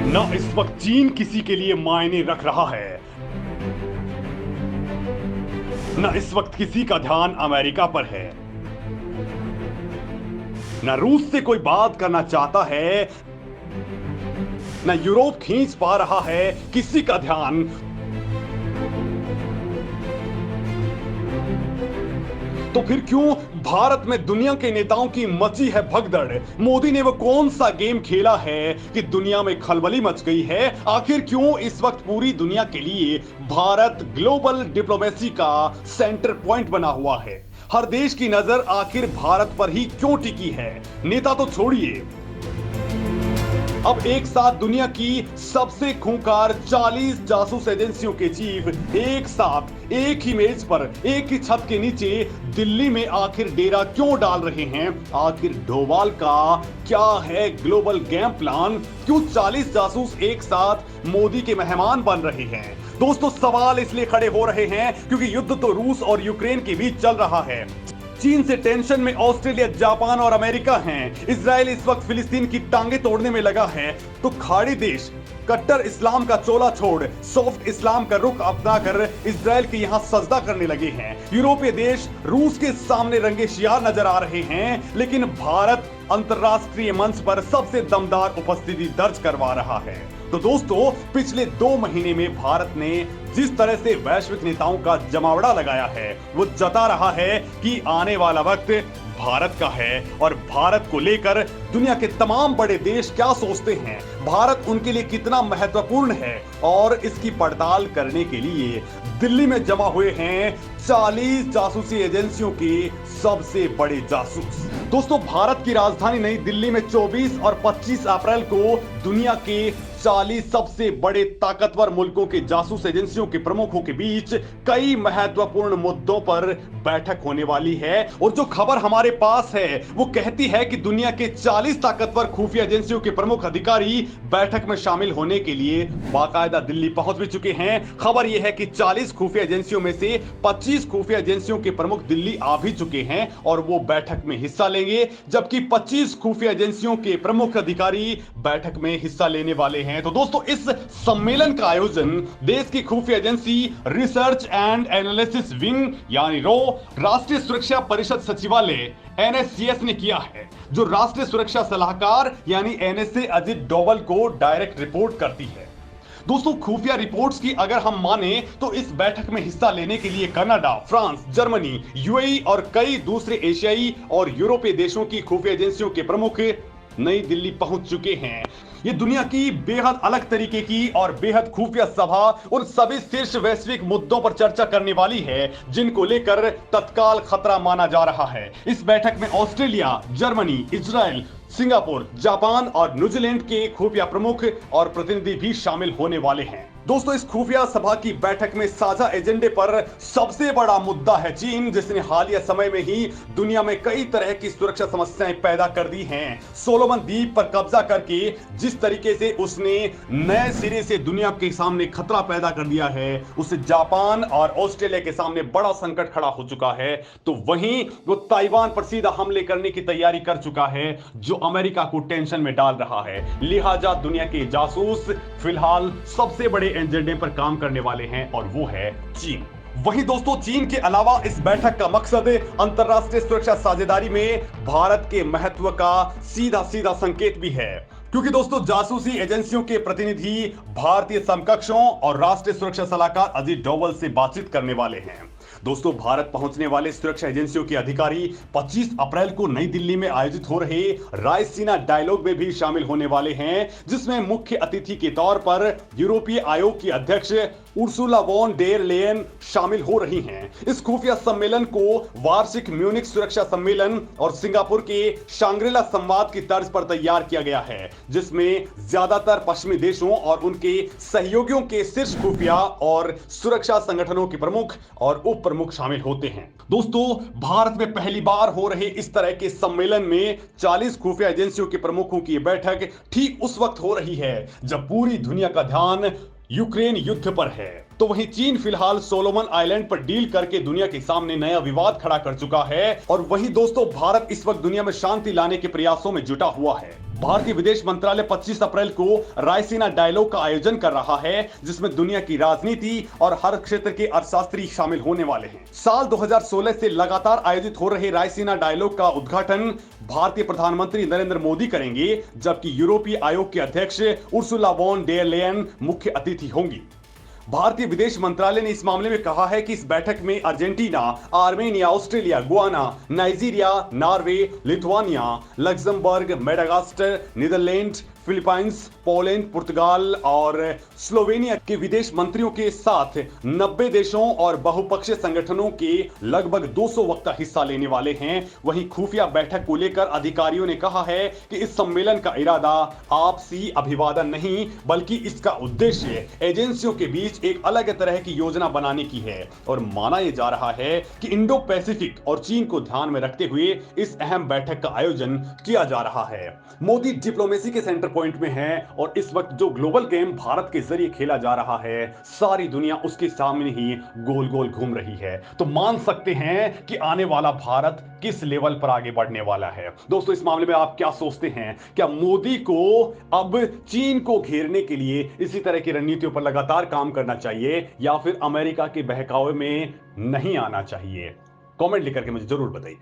न इस वक्त चीन किसी के लिए मायने रख रहा है, न इस वक्त किसी का ध्यान अमेरिका पर है, न रूस से कोई बात करना चाहता है, न यूरोप खींच पा रहा है किसी का ध्यान। तो फिर क्यों भारत में दुनिया के नेताओं की मची है भगदड़? मोदी ने वो कौन सा गेम खेला है कि दुनिया में खलबली मच गई है? आखिर क्यों इस वक्त पूरी दुनिया के लिए भारत ग्लोबल डिप्लोमेसी का सेंटर पॉइंट बना हुआ है? हर देश की नजर आखिर भारत पर ही क्यों टिकी है? नेता तो छोड़िए, अब एक साथ दुनिया की सबसे खूंखार 40 जासूस एजेंसियों के चीफ एक साथ एक ही मेज पर एक ही छत के नीचे दिल्ली में आखिर डेरा क्यों डाल रहे हैं? आखिर डोभाल का क्या है ग्लोबल गेम प्लान? क्यों 40 जासूस एक साथ मोदी के मेहमान बन रहे हैं? दोस्तों, सवाल इसलिए खड़े हो रहे हैं क्योंकि युद्ध तो रूस और यूक्रेन के बीच चल रहा है। चीन से टेंशन में ऑस्ट्रेलिया, जापान और अमेरिका हैं। इजराइल इस वक्त फिलिस्तीन की टांगे तोड़ने में लगा है, तो खाड़ी देश कट्टर इस्लाम का चोला छोड़ सॉफ्ट इस्लाम का रुख अपना कर इजराइल के यहां सजदा करने लगे हैं। यूरोपीय देश रूस के सामने रंगे शियार नजर आ रहे हैं, लेकिन भारत अंतरराष्ट्रीय मंच पर सबसे दमदार उपस्थिति दर्ज करवा रहा है। तो दोस्तों, पिछले 2 महीने में भारत ने जिस तरह से वैश्विक नेताओं का जमावड़ा लगाया है, वो जता रहा है कि आने वाला वक्त भारत का है और भारत को लेकर दुनिया के तमाम बड़े देश क्या सोचते हैं, भारत उनके लिए कितना महत्वपूर्ण है, और इसकी पड़ताल करने के लिए दिल्ली में जमा हुए हैं 40 जासूसी एजेंसियों के सबसे बड़े जासूस। दोस्तों, भारत की राजधानी नई दिल्ली में 24 और 25 अप्रैल को दुनिया के 40 सबसे बड़े ताकतवर मुल्कों के जासूस एजेंसियों के प्रमुखों के बीच कई महत्वपूर्ण मुद्दों पर बैठक होने वाली है। और जो खबर हमारे पास है वो कहती है कि दुनिया के 40 ताकतवर खुफिया एजेंसियों के प्रमुख अधिकारी बैठक में शामिल होने के लिए बाकायदा दिल्ली पहुंच भी चुके हैं। खबर यह है कि 40 खुफिया एजेंसियों में से 25 खुफिया एजेंसियों के प्रमुख दिल्ली आ भी चुके हैं और वो बैठक में हिस्सा लेंगे, जबकि 25 खुफिया एजेंसियों के प्रमुख अधिकारी बैठक में हिस्सा लेने वाले हैं। तो दोस्तों, इस सम्मेलन का आयोजन देश की खुफिया agency research and analysis wing यानी रो, राष्ट्रीय सुरक्षा परिषद सचिवालय एनएससीएस ने किया है, जो राष्ट्रीय सुरक्षा सलाहकार यानी एनएसए अजित डोभाल को डायरेक्ट रिपोर्ट करती है। दोस्तों, खुफिया रिपोर्ट्स की अगर हम माने तो इस बैठक में हिस्सा लेने के लिए कनाडा, फ्रांस, जर्मनी, यूएई और कई दूसरे एशियाई और यूरोपीय देशों की खुफिया एजेंसियों के प्रमुख नई दिल्ली पहुंच चुके हैं। ये दुनिया की बेहद अलग तरीके की और बेहद खुफिया सभा उन सभी शीर्ष वैश्विक मुद्दों पर चर्चा करने वाली है जिनको लेकर तत्काल खतरा माना जा रहा है। इस बैठक में Australia, Germany, Israel, Singapore, Japan और न्यूजीलैंड के खुफिया प्रमुख और प्रतिनिधि भी शामिल होने वाले हैं। दोस्तों, इस खुफिया सभा की बैठक में साझा एजेंडे पर सबसे बड़ा मुद्दा है चीन, जिसने हालिया समय में ही दुनिया में कई तरह की सुरक्षा समस्याएं पैदा कर दी हैं। सोलोमन द्वीप पर कब्जा करके जिस तरीके से उसने नए सिरे से दुनिया के सामने खतरा पैदा कर दिया है, उससे जापान और ऑस्ट्रेलिया के सामने बड़ा संकट खड़ा हो चुका है। तो वहीं वो ताइवान पर सीधा हमले करने की तैयारी कर चुका है, जो अमेरिका को टेंशन में डाल रहा है। लिहाजा दुनिया के जासूस फिलहाल सबसे बड़े एजेंडे पर काम करने वाले हैं और वो है चीन। वहीं दोस्तों, चीन के अलावा इस बैठक का मकसद अंतरराष्ट्रीय सुरक्षा साझेदारी में भारत के महत्व का सीधा सीधा संकेत भी है, क्योंकि दोस्तों, जासूसी एजेंसियों के प्रतिनिधि भारतीय समकक्षों और राष्ट्रीय सुरक्षा सलाहकार अजित डोभाल से बातचीत करने वाले हैं। दोस्तों, भारत पहुंचने वाले सुरक्षा एजेंसियों के अधिकारी 25 अप्रैल को नई दिल्ली में आयोजित हो रहे रायसीना डायलॉग में भी शामिल होने वाले हैं, जिसमें मुख्य अतिथि के तौर पर यूरोपीय आयोग की अध्यक्ष उर्सुला वॉन डेर लेयन शामिल हो रही हैं। इस खुफिया सम्मेलन को वार्षिक म्यूनिख सुरक्षा सम्मेलन और सिंगापुर के शांग्रीला संवाद की तर्ज पर तैयार किया गया है, जिसमें ज्यादातर पश्चिमी देशों और उनके सहयोगियों के शीर्ष खुफिया और सुरक्षा संगठनों के प्रमुख और उप प्रमुख शामिल होते हैं। दोस्तों, भारत में पहली बार हो रहे इस तरह के सम्मेलन में 40 खुफिया एजेंसियों के प्रमुखों की बैठक ठीक उस वक्त हो रही है जब पूरी दुनिया का ध्यान यूक्रेन युद्ध पर है। तो वहीं चीन फिलहाल सोलोमन आइलैंड पर डील करके दुनिया के सामने नया विवाद खड़ा कर चुका है, और वहीं दोस्तों, भारत इस वक्त दुनिया में शांति लाने के प्रयासों में जुटा हुआ है। भारतीय विदेश मंत्रालय 25 अप्रैल को रायसीना डायलॉग का आयोजन कर रहा है, जिसमें दुनिया की राजनीति और हर क्षेत्र के अर्थशास्त्री शामिल होने वाले हैं। साल 2016 से लगातार आयोजित हो रहे रायसीना डायलॉग का उद्घाटन भारतीय प्रधानमंत्री नरेंद्र मोदी करेंगे, जबकि यूरोपीय आयोग के अध्यक्ष उर्सुला वॉन डेर लेयन मुख्य अतिथि होंगी। भारतीय विदेश मंत्रालय ने इस मामले में कहा है कि इस बैठक में Argentina, Armenia, Australia, Guyana, Nigeria, Norway, Lithuania, Luxembourg, Madagascar, Netherlands, Philippines, Poland, पुर्तगाल और स्लोवेनिया के विदेश मंत्रियों के साथ 90 देशों और बहुपक्षीय संगठनों के लगभग 200 वक्ता हिस्सा लेने वाले हैं। वहीं खुफिया बैठक को लेकर अधिकारियों ने कहा है कि इस सम्मेलन का इरादा आपसी अभिवादन नहीं, बल्कि इसका उद्देश्य एजेंसियों के बीच एक अलग तरह की योजना बनाने की है और माना यह जा रहा है कि इंडो पैसिफिक और चीन को ध्यान में रखते हुए इस अहम बैठक का आयोजन किया जा रहा है। मोदी डिप्लोमेसी के सेंटर पॉइंट में है और इस वक्त जो ग्लोबल गेम भारत के जरिए खेला जा रहा है, सारी दुनिया उसके सामने ही गोल गोल घूम रही है। तो मान सकते हैं कि आने वाला भारत किस लेवल पर आगे बढ़ने वाला है। दोस्तों, इस मामले में आप क्या सोचते हैं? क्या मोदी को अब चीन को घेरने के लिए इसी तरह की रणनीतियों पर लगातार काम करना चाहिए या फिर अमेरिका के बहकावे में नहीं आना चाहिए? कमेंट लिख करके मुझे जरूर बताइए।